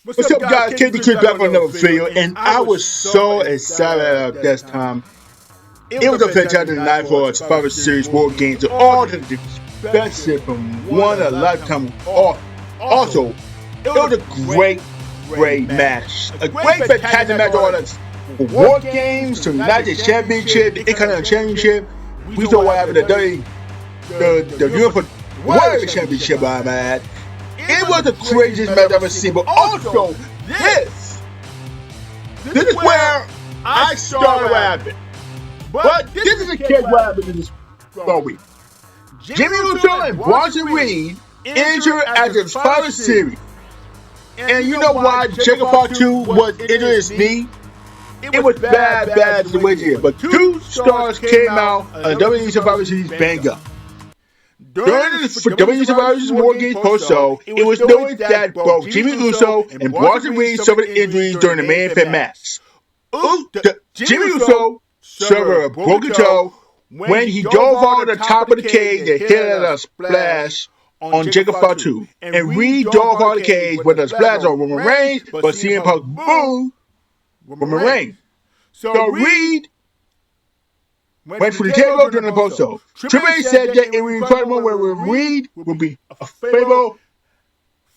What's up, guys? Casey Chris back on another video, and I was so excited at this time. It was a fantastic night for Survivor Series Wargames. All the expensive from one a lifetime. Also, it was a great match. A great, fantastic match. All that Wargames to United Championship, the Intercontinental Championship. We saw what happened today. The Unified Warrior Championship, I'm at. It was the craziest match I've ever seen, but also this is where I started rapping. But this is a kid rapping in this story. Jimmy Uso and Bronson Reed injured at the Survivor Series. And you know why Jacob Part 2 was injured his knee? It was bad situation. But two stars came out on WWE Survivor Series banger. During the WWE Survivor Series Wargames post-show, it was noted that both Jimmy Uso and Bronson Reed suffered injuries during the main event match. Jimmy Uso suffered a broken toe when he dove on the top of the cage and hit a splash on Jacob Fatu. And Reed dove on the cage with a splash on Roman Reigns, but CM Punk booed Roman Reigns. So Reed went for the table during the post-show. Triple H said that it would be incredible where Reed would be available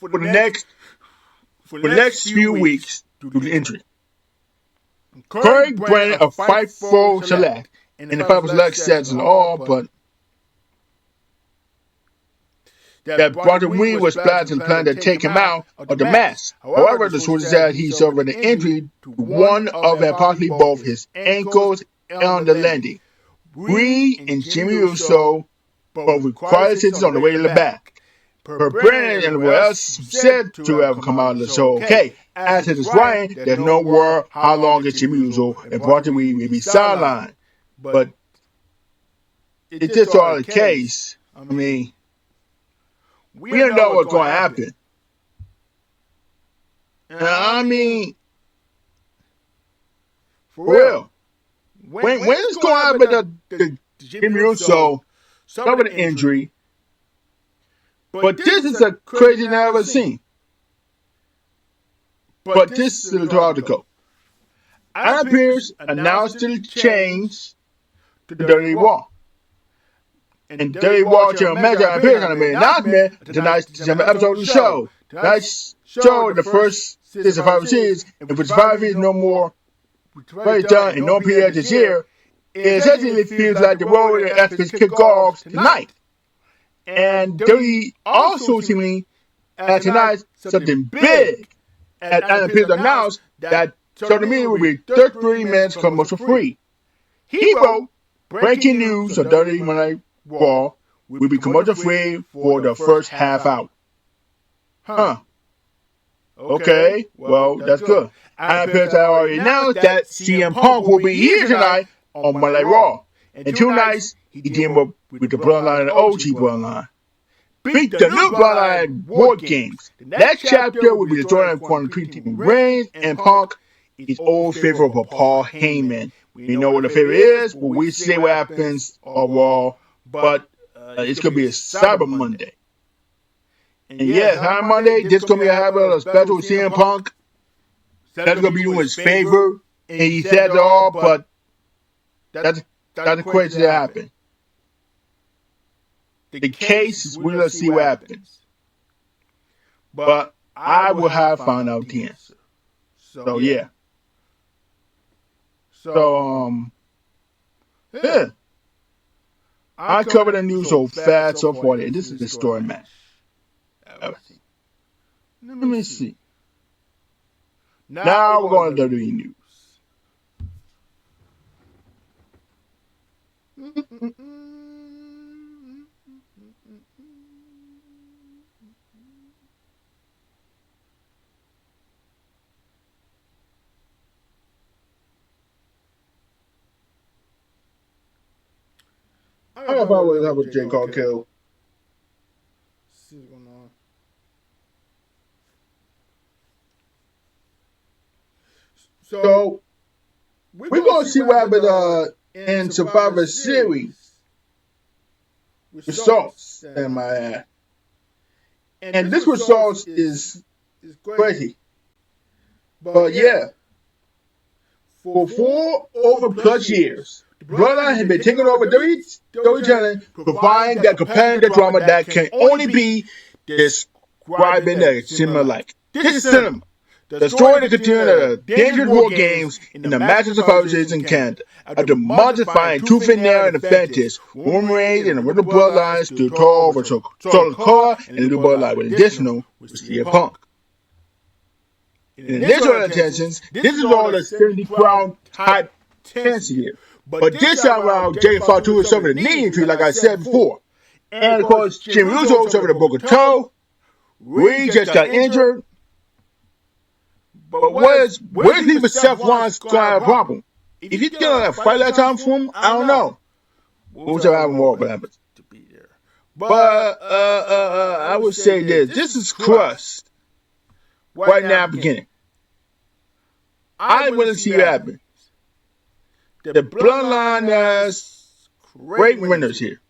for the next few weeks due to the injury. Craig Brandon of Fightful Select, and the Fightful Select says it all, but that Bronson Reed was planned to take him out of the match. However, the sources said he suffered an injury to one of and possibly both his ankles on the landing. Reed and Jimmy Uso both required assistance on the way to the back. Per Brandon and everyone else said to have come out of the show okay. As it is Ryan, there's no word how long is Jimmy Uso and Bronson Reed may be sidelined. But it's just all the case. I mean, we don't know what's going to happen. I mean, for real. When it's going to happen, the Jimmy Uso suffered an injury, but this is a crazy thing I've ever seen. But this is the article. Adam Pearce announced the change to Dirty Raw. And Dirty Raw General Manager Adam Pearce made an announcement to tonight's December episode of the show. Tonight's show, the first season of 5 series, and for 5 years no more. Very done and no period this year, it essentially feels like the road and Express kick off tonight. And Dirty also seemingly at tonight something big. And Adam Pearce announced that social media will be 33 minutes commercial free. He wrote, breaking news on Dirty Monday Raw will be commercial free for the first half hour. Okay, well, that's good. Adam Pearce had already announced that CM Punk will be here tonight on Monday Raw. And 2 nights, he teamed up with the Bloodline and the OG Bloodline. Beat the new Bloodline Wargames. The next chapter will be the story of Quantum Team Reigns and Punk, his old favorite of Paul Heyman. We know what the favorite is, but we say what happens on Raw, but it's going to be a Cyber Monday. And yes, on Monday, this is going to be a special with CM Punk. That's going to be doing his favor. And he said it all, but that's crazy to happen. The case is we're going to see what happens. But I will have found out the answer. So, yeah. Yeah. I covered the news so fast so far. This is the story match. Let me see. Now we're going to WWE News. I don't know if I would have a J. Cole kill. See what's going on. So we're going to see what happened in Survivor Series results, and this results is crazy. But yeah, for 4 over plus years, the Bloodline has been taking over WWE channel, providing that competitive drama that can only be described in a cinema like. This is cinema. The story that continues the dangerous war games in the matches of Series in Canada. After modifying tooth and nail and the Fetish, Roman Reigns and the Riddle Bloodlines to tour over Stolen Car and the New Bloodline with additional with CM Punk. In initial attentions, this is all a 70 crown type tension here. But this time around, Jay Fatu suffered a knee injury, like I said before. And of course, Jim Russo suffered a broken toe. Reed just got injured. But where's leaving Seth Rollins' problem? If he's gonna have fight that time for him, I don't know. Who's having more happens to be there? But I would say this is crust right now beginning. I want to see what happens. The Bloodline has great winners here.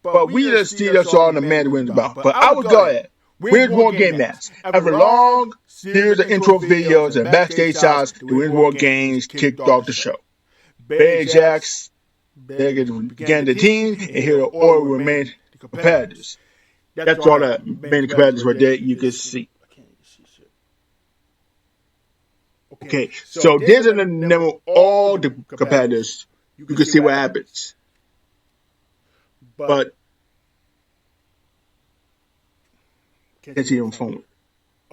But we just see us all in the man to win about. But I would go ahead. Wins War Game match. After a long series of intro videos and backstage shots, the Wins War Games kicked off the show. Big Jacks began the team, and here all remain the competitors. That's all the main competitors right there you can see. Okay, so these are the name of all the competitors. You can see what happens. But can't see them phone.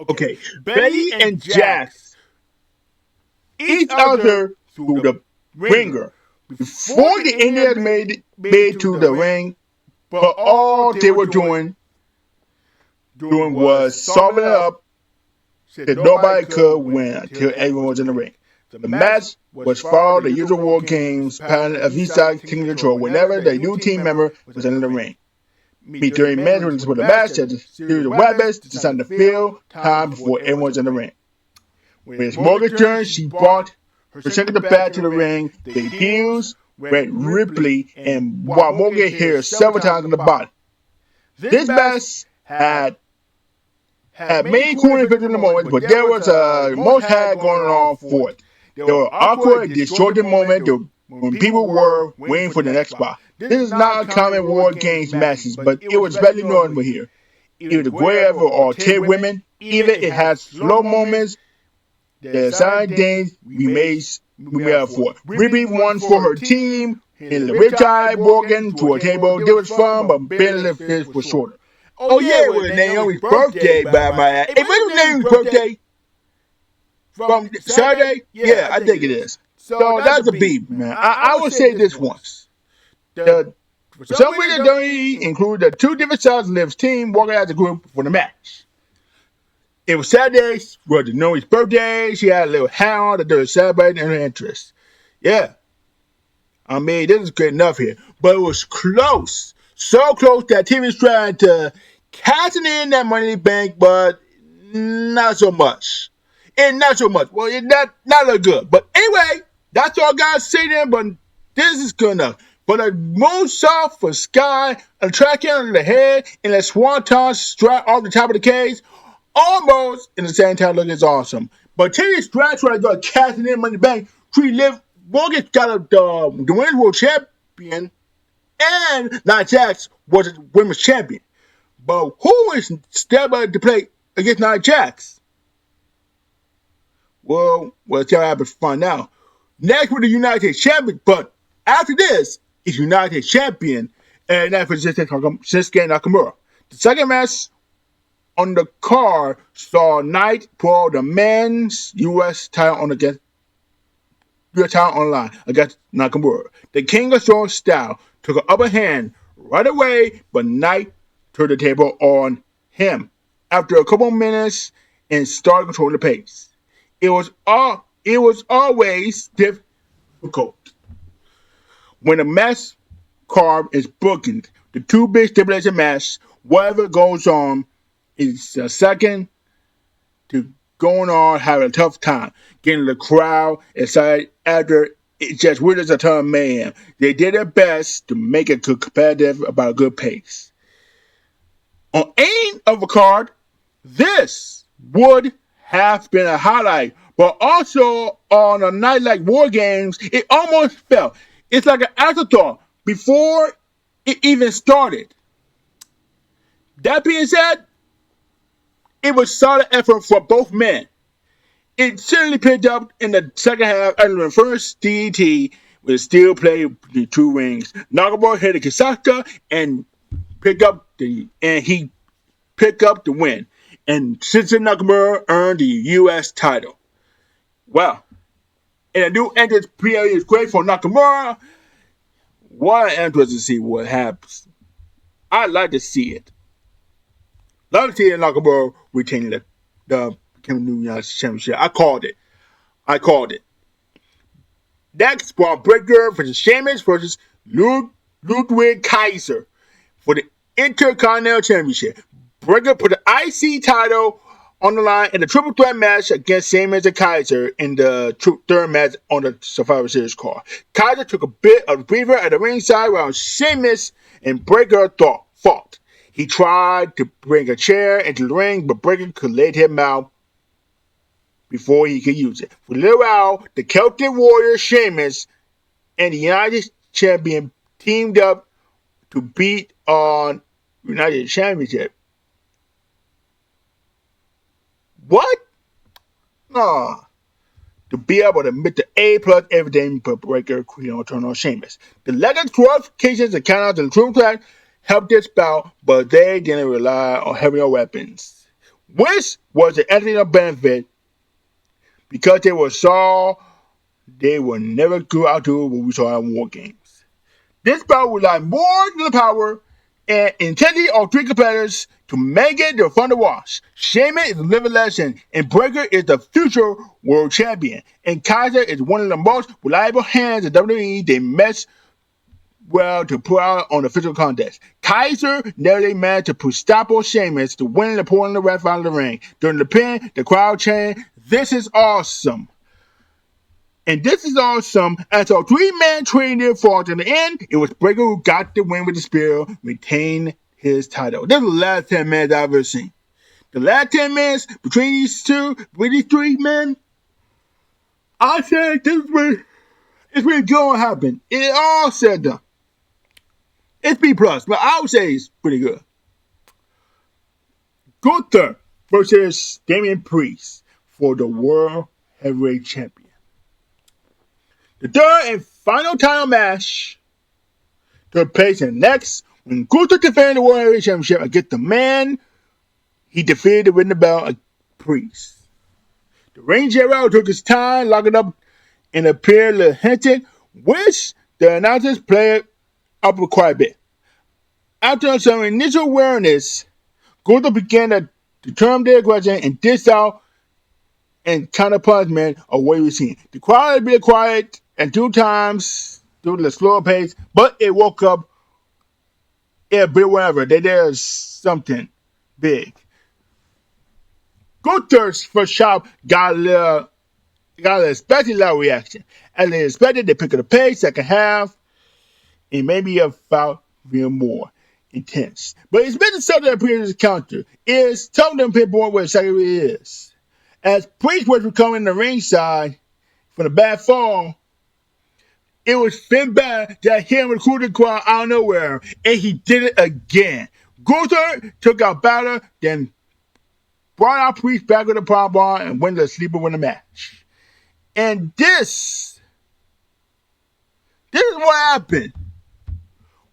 Okay, Betty and Jax each other through the ringer before the Indians made to the ring. But all they were doing was solving it up that nobody could win until everyone was in the ring. The match was followed the usual War Games pattern of each side taking control whenever the new team member was in the ring. During measurements with the match, as a series of weapons decided to fill time before everyone was in the ring. When it's Morgan's turn, she brought her second back to the ring. The heels went Ripley, and while Morgan hit her several times on the bottom. This match had many cool individual moments, but there was most had going on for it. There were awkward, distorted moments when people were waiting for the next spot. This is not common War Games matches, but it was very normal here. Either the great or 10 women, even it has slow moments. The assigned things we made up for. Ripley won for her team, and the Riptide Morgan to a table. It was fun, but Bentley Fish was shorter. Oh yeah, it was Naomi's birthday, by my ass. Hey, when was Naomi's birthday? From Saturday? Yeah, I think it is. So that's a beat, man. I will say this once. For some reason, don't include the two different sides of Liv's team walking out the group for the match. It was Saturday, was Naomi's birthday. She had a little hat on that they were celebrating her interest. Yeah. I mean, this is good enough here. But it was close. So close that TV was trying to cash in that Money in the Bank, but not so much. And not so much. Well, it's not look good. But anyway, that's all I got to say there, but this is good enough. But a moonsault for Sky, a track under the head, and a swanton strap off the top of the cage, almost in the same time looking awesome. But Teddy Stratton tried to go casting in Money in the Bank. Morgan got the Women's World Champion, and Nia Jax was the Women's Champion. But who is stepping to play against Nia Jax? Well, let's see what happens to find out. Next with the United States Champion, but after this, is United States Champion, and that's for Shinsuke Nakamura. The second match on the card saw Knight pull the men's U.S. title on against U.S. title online against Nakamura. The King of Strong Style took an upper hand right away, but Knight turned the table on him after a couple minutes and started controlling the pace. It was always difficult. When a match card is booking, the two big stipulation match, whatever goes on, is a second to going on having a tough time, getting the crowd excited after it just withers a ton of mayhem. They did their best to make it competitive about a good pace. On any other card, this would has been a highlight. But also on a night like Wargames, it almost felt. It's like an afterthought before it even started. That being said, it was solid effort for both men. It certainly picked up in the second half after the first DT with still play the two rings. Nakamura hit a Cashapp and he picked up the win. And Shinsuke Nakamura earned the U.S. title. Well, and a new entrance period is great for Nakamura. What an entrance to see what happens. I'd like to see it. Love to see Nakamura retain the New United Championship. I called it. Next, Braun Breaker versus Sheamus versus Ludwig Kaiser for the Intercontinental Championship. Breaker put the IC title on the line in the triple threat match against Sheamus and Kaiser in the third match on the Survivor Series card. Kaiser took a bit of a breather at the ringside while Sheamus and Breaker fought. He tried to bring a chair into the ring, but Breaker could lay him out before he could use it. For a little while, the Celtic Warrior Sheamus and the United Champion teamed up to beat on United Championship. What? Nah. To be able to admit the A plus everything but Breaker turn on Sheamus. The Legends qualifications and countouts and true threat helped this bout, but they didn't rely on heavier weapons. Which was an entry of benefit because they would never go out to what we saw in Wargames. This bout relied more on the power and intensity of three competitors to make it the fun to watch. Sheamus is a living legend, and Breaker is the future world champion. And Kaiser is one of the most reliable hands in WWE. They mesh well to put out on the physical contest. Kaiser narrowly managed to push on Sheamus to win the pulling the ref out of the ring. During the pin, the crowd chanted, "This is awesome." And this is awesome. And so three-man traded fought in the end. It was Breaker who got the win with the spear, retained his title. This is the last 10 minutes I've ever seen. The last 10 minutes between these three men, I said it's really going to happen. It all said done. It's B+, but I would say it's pretty good. Gunther versus Damian Priest for the World Heavyweight Champion. The third and final title match took place next when Gunther defended the World Heavyweight Championship against the man he defeated to win the belt, Priest. The ring general took his time, locking up and appeared a little hinted, which the announcers played up quite a bit. After some initial awareness, Gunther began to determine their aggression and dish out and counter-punishment of what we've seen. The crowd had been quiet and 2 times due to the slower pace, but it woke up a bit whenever. There's something big. Gunther's first shot got an especially loud reaction. As they expected, they picked up the pace, second half, and maybe about even more intense. But it's been something that appears as a counter. It's tough to pinpoint where exactly it is. As Priest was recovering the ringside from the bad fall, it was Finn Balor that hit him with a coup de grace out of nowhere, and he did it again. Gunther took out Balor, then brought out Priest back with the power bar and went to the sleeper win the match. And this is what happened.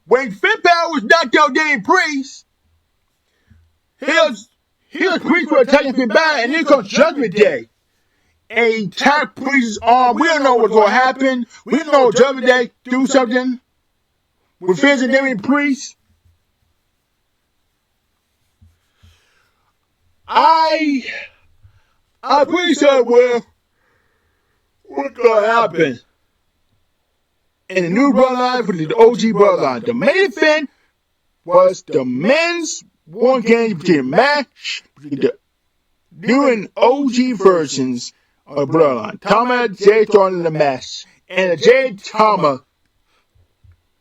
When Finn Balor was knocked out Damian Priest, here's Priest for attacking Finn Balor, and then comes Judgment Day. And he tapped Priest's arm. We don't know what's going to happen. We don't know Judgment Day do something with Finn and Damian Priest. I'm pretty sure what's going to happen in the new bloodline for the OG bloodline. The main event was the men's Wargames between match between the new and OG versions of the bloodline. Tama Jay throwing in the match, and Jay Tama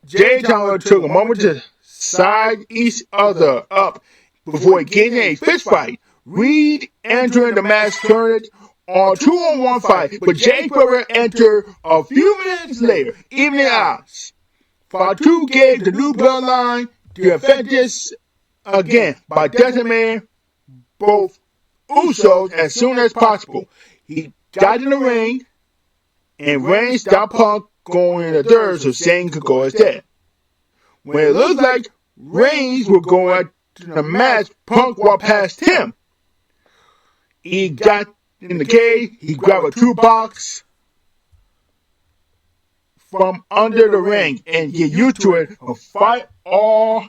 took a moment to side each other up before engaging a fist fight Reed entering the match turned on 2-on-1 fight, but Jake Weber entered a few minutes later, evening odds. Fatu gave the new bloodline the advantage again by decimating both Usos as soon as possible. He got in the ring, and Reigns stopped Punk going in the dirt so Shane could go instead. When it looked like Reigns would go at the match, Punk walked past him. He got in the cage, he grabbed a toolbox from under the ring and get used to it and fight all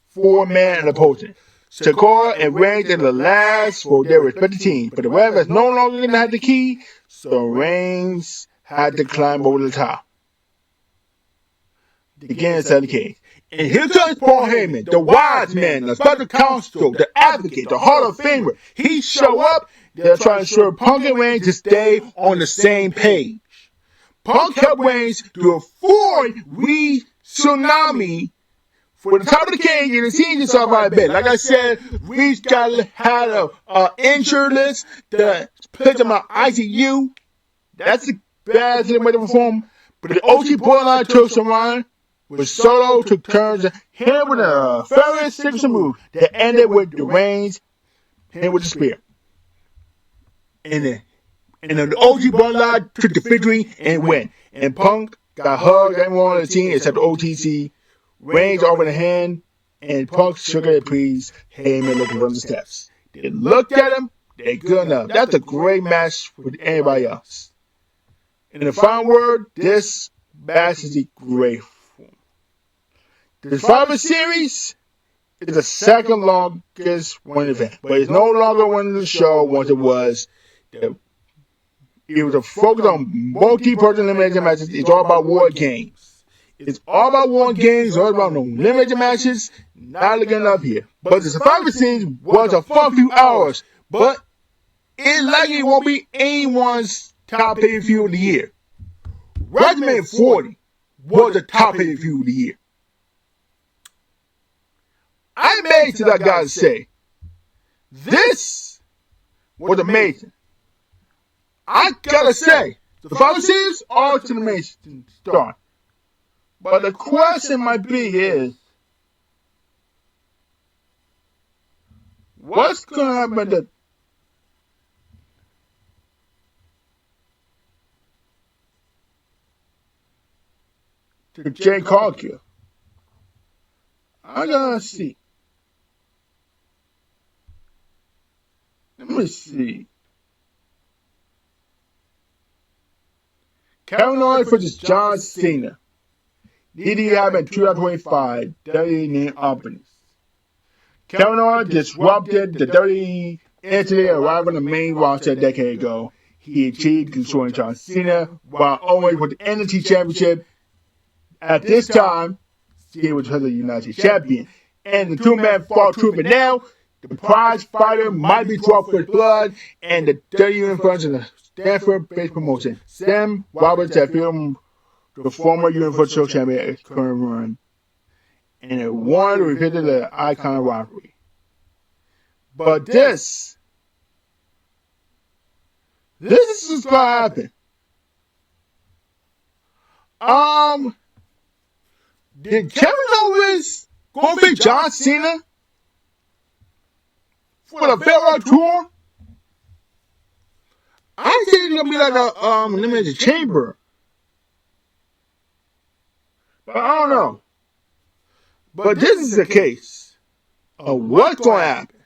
4 men opposing. Sakura and Reigns in the last for their respective teams, but the ref is no longer going to have the key, so Reigns had to climb over the top to get inside the cage. And here comes Paul Heyman, the wise man, the special counsel, the advocate, the Hall of Famer. He show up, they're trying to ensure Punk and Reigns to stay on the same page. Punk helped Reigns do a full tsunami for the top of the cage and seeing himself out of bed. Like I said, Reed's had a injured list that puts him on ICU. That's the bad thing with the perform. But the OG Bloodline took some run. With Solo took turns, hit him with a very signature move that ended with the Reigns hit with the spear. And then the OG Bloodline took the victory and win. And Punk got hugged everyone on the team except the OTC. Reigns over the hand, and Punk shook it, please. Heyman looking on the steps. They looked at him, they're good enough. That's a great match with anybody else. In the final word, this match is a great form. The Survivor Series is the second longest running event, but it's no longer running the show once it was. It was a focus on multi-person elimination matches. It's all about Wargames. It's all about War Games. It's all about no limited matches. Not looking enough here. But the Survivor Series was a fun few hours. But it likely won't be anyone's top pay-per-view of the year. WrestleMania 40 was the top pay-per-view of the year. I made it, I gotta say. This was amazing. I gotta say, the Survivor Series are to the main start. But the question might be is, what's going to happen to Jay Cargill? I gotta see. Let me see. Kevin Owens versus John Cena. Did he have in 2025 WWE openings? Kevin Owens disrupted the WWE entity arrived on the main roster a decade ago. He achieved destroying John Cena while Owens with the NXT Championship. At this time, Cena was the United States Champion. And the two men fought tooth and nail. The prize fighter might be 12 for blood, and the WWE Universe in the Stanford-based promotion. Sam Roberts had filmed the former Universal Champion at current run, and it wanted to revisit the icon rivalry. But this is gonna happen. Did Kevin Owens gonna beat John Cena for the farewell tour? I think it's gonna be like a limited chamber. But I don't know. But this is the case of what's going to happen.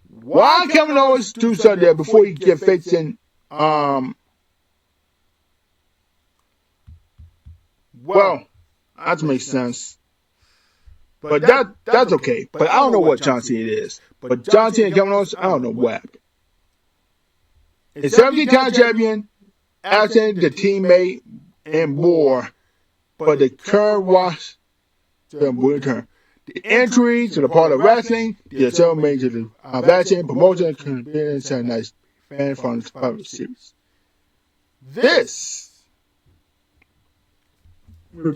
Why Kevin Owens do something there before he get facing, well, that makes sense. But that's okay. But I don't know what John Cena is. But John Cena and Kevin Owens, I don't know what happened. A 17-time champion, absent the teammate and more. But the current watch will return. The entry to the part of wrestling, the assembly to the action, promotion, convenience, and nice fan from the Survivor Series. This,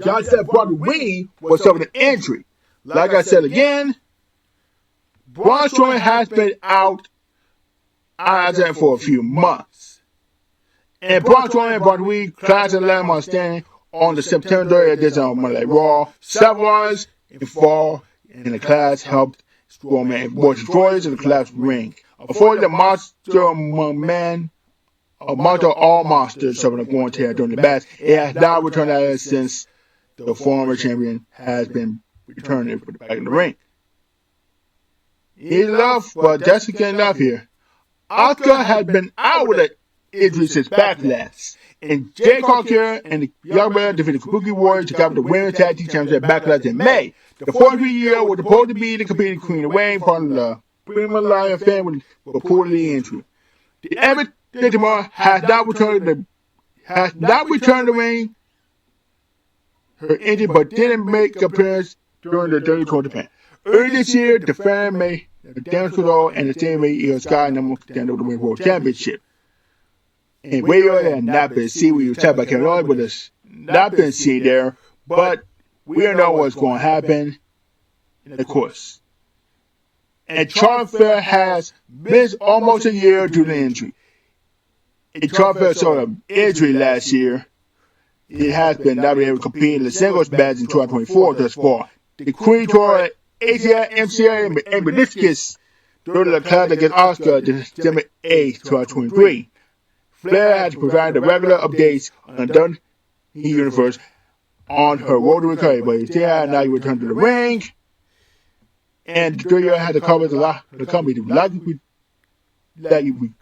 John said, brought the winning was some of the entry. Like I said again, Braun Strowman has been out for a few months. And Braun Strowman brought the week Clash of Lamb on standing on the September 30th edition of Monday Night Raw. Savage and fall in the class helped Strowman avoid destroyers in the collapsed ring. Avoid the monster among men, a monster all monsters suffered a going tear during the match. It has not returned since the former champion has been returned and put back in the ring. He left, but that's again enough here. Asuka has been out with an injury since Backlash. And Jay Carter and the Young Man defeated Kabuki Warriors to capture the Women's Tag Team Championship at Backlash in May. The 43-year-old was supposed to be the competing Queen of Wayne, part of the Premium Lion family, with reportedly injured. The Emmett tomorrow has not returned the ring. Her injury, but didn't make an appearance during the Dirty Tour Japan. Early this year, the fan made the dance with all and the same way Io Sky number contender of the World Championship. And radio had not been seen. We were talking about Kevin Owens, but it's not been seen there. But we don't know what's going to happen, of course. And Charlotte Flair has missed almost a year due to injury. And Charlotte Flair saw an injury last year. It has been not been able to compete in the singles match in 2024 thus far. The Queen Tour, ACI, MCA, and Meniscus during the clash against Asuka December 8, 2023. Flair had to provide the regular updates on the WWE Universe on her road to recovery, but instead had now returned to the ring. And the studio had to cover the company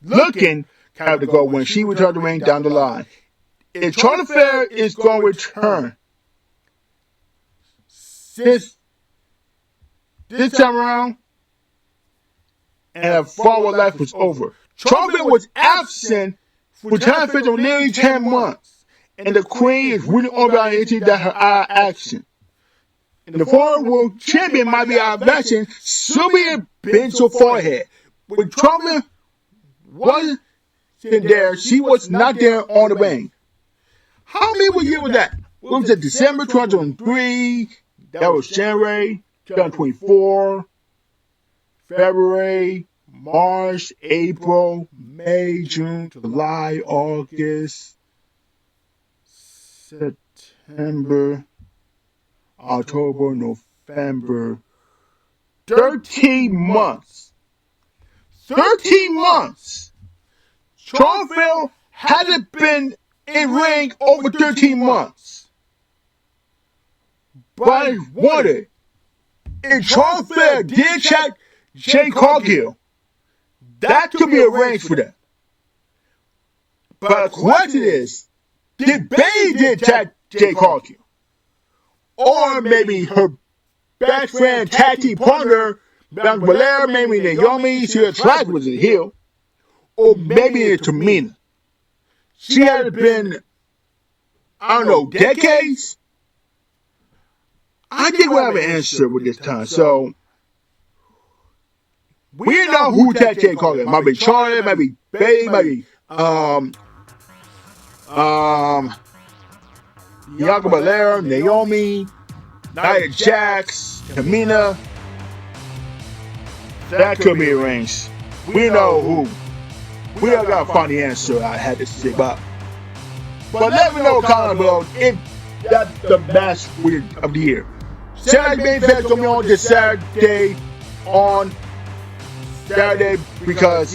looking have to go when she returned to the ring down the line. If Charlotte Flair is going to return this time around, and her forward life was over. Charlotte Flair was absent for television for nearly 10 months, and the Queen is really on about anything that her eye action. And the former world champion might be out of action, should be been so far ahead. When Charlotte wasn't there, she was not there on the ring. How many year was that? What was it, December 2023? That was January 2024, February, March, April, May, June, July, August, September, October, November. 13 months. 13 months. Charlotte Flair hasn't been in ring over 13 months. But I wondered, if Charlotte Flair did check Jay Cargill, that could be arranged for them. But the question is, did Bayley did check Jay Cargill? Or maybe her best friend, tag team partner, Bianca Belair, maybe Naomi, she was tried with a heel. Or maybe it's Tamina. She had been, I don't know, decades? I think we'll have an answer with this time. So, we don't know who that Jay Cargill. Might be Charlotte, might be Bayley, might be Bianca Belair, Naomi, Nia Jax, Tamina. That could be arranged. We know who. We don't got to find the answer I had to say about. But let me know comment below if that's the match of the year. Saturday main event going to be on this Saturday because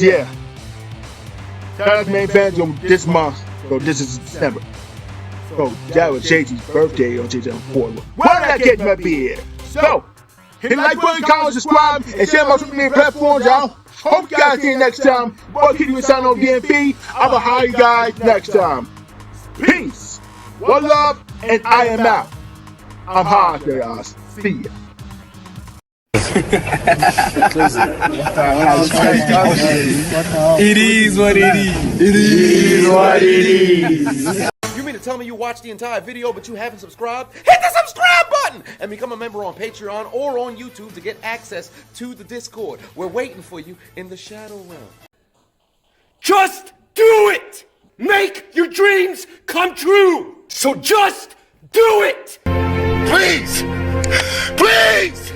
Saturday's main event is this month. So this is December. So that was JT's birthday on December 4th. Why that kid might be here? So hit the like button, comment, subscribe, and share my social media platforms, y'all. Hope you guys see you next time. Boy, keep you signing on DMP. I'm gonna hire you guys next time. Peace. One love, and I am out. I'm high there, guys. See ya. It is what it is. It is what it is. You mean to tell me you watched the entire video but you haven't subscribed? Hit the subscribe button and become a member on Patreon or on YouTube to get access to the Discord. We're waiting for you in the Shadow Realm. Just do it! Make your dreams come true! So just do it! Please! Please!